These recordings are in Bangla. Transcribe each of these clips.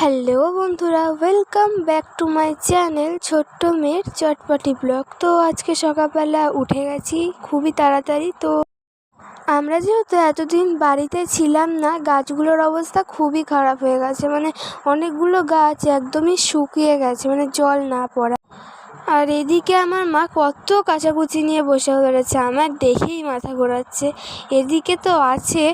হ্যালো বন্ধুরা, welcome back to my channel ছোট্ট মেয়ের চটপটি ব্লগ। তো আজকে সকালবেলা উঠে গেছি খুবই তাড়াতাড়ি। তো আমরা যেহেতু এতদিন বাড়িতে ছিলাম না, গাছগুলোর অবস্থা খুবই খারাপ হয়ে গেছে। অনেকগুলো গাছ একদমই শুকিয়ে গেছে, জল না পড়া। আর এদিকে আমার মা কত কাচাকুচি নিয়ে বসে পড়েছে, আমার দেখেই মাথা ঘোরাচ্ছে। এদিকে তো আছে,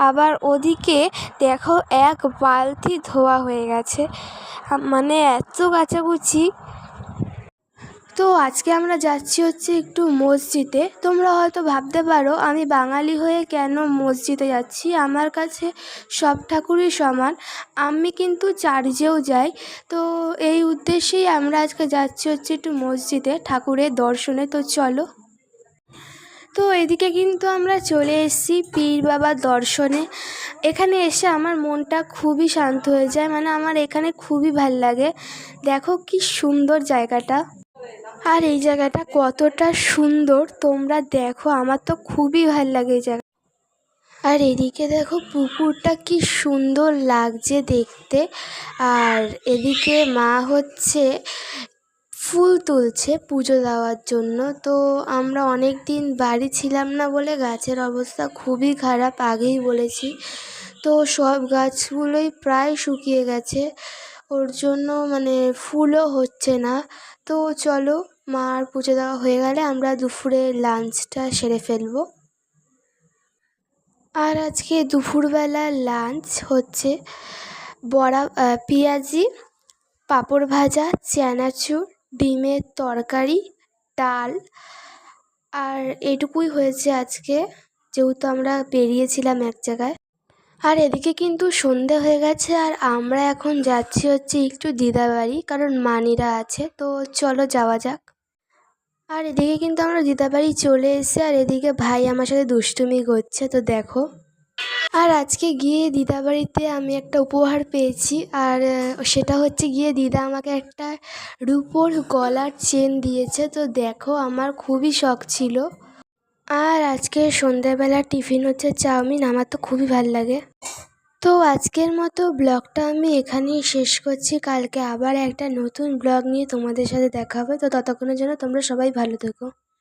আবার ওদিকে দেখো এক বালতি ধোয়া হয়ে গেছে, এত কাচাকুচি। তো আজকে আমরা যাচ্ছি একটু মসজিদে। তোমরা হয়তো ভাবতে পারো আমি বাঙালি হয়ে কেন মসজিদে যাচ্ছি। আমার কাছে সব ঠাকুরই সমান, আমি কিন্তু চার্চেও যাই। তো এই উদ্দেশ্যেই আমরা আজকে যাচ্ছি একটু মসজিদে ঠাকুরের দর্শনে। তো চলো। তো এদিকে কিন্তু আমরা চলে এসেছি পীর বাবার দর্শনে। এখানে এসে আমার মনটা খুবই শান্ত হয়ে যায়, আমার এখানে খুবই ভাল লাগে। দেখো কি সুন্দর জায়গাটা, আর এই জায়গাটা কতটা সুন্দর তোমরা দেখো, আমার তো খুবই ভাল লাগে এই জায়গা। আর এদিকে দেখো পুকুরটা কি সুন্দর লাগছে দেখতে। আর এদিকে মা ফুল তুলছে পুজো দেওয়ার জন্য। তো আমরা অনেক দিন বাড়ি ছিলাম না বলে গাছের অবস্থা খুবই খারাপ, আগেই বলেছি। তো সব গাছগুলোই প্রায় শুকিয়ে গেছে, ওর জন্য ফুলও হচ্ছে না। তো চলো, মার পুজো দেওয়া হয়ে গেলে আমরা দুপুরে লাঞ্চটা সেরে ফেলবো। আর আজকে দুপুরবেলা লাঞ্চ হচ্ছে বড়া, পেঁয়াজি, পাঁপড় ভাজা, চানাচুর, ডিমের তরকারি, ডাল, আর এটুকুই হয়েছে আজকে, যেহেতু আমরা বেরিয়েছিলাম এক জায়গায়। আর এদিকে কিন্তু সন্ধে হয়ে গেছে, আর আমরা এখন যাচ্ছি একটু দিদাবাড়ি, কারণ মানিরা আছে। তো চলো যাওয়া যাক। আর এদিকে কিন্তু আমরা দিদাবাড়ি চলে এসেছি, আর এদিকে ভাই আমার সাথে দুষ্টুমি করছে, তো দেখো। আর আজকে গিয়ে দিদাবাড়িতে আমি একটা উপহার পেয়েছি, আর সেটা গিয়ে দিদা আমাকে একটা রূপোর গলার চেন দিয়েছে। তো দেখো, আমার খুবই শখ ছিল। আর আজকে সন্ধ্যাবেলা টিফিন হচ্ছে চাউমিন, আমার তো খুবই ভাল লাগে। তো আজকের মতো ব্লগটা আমি এখানেই শেষ করছি। কালকে আবার একটা নতুন ব্লগ নিয়ে তোমাদের সাথে দেখা হবে। তো ততক্ষণের জন্য তোমরা সবাই ভালো থেকো।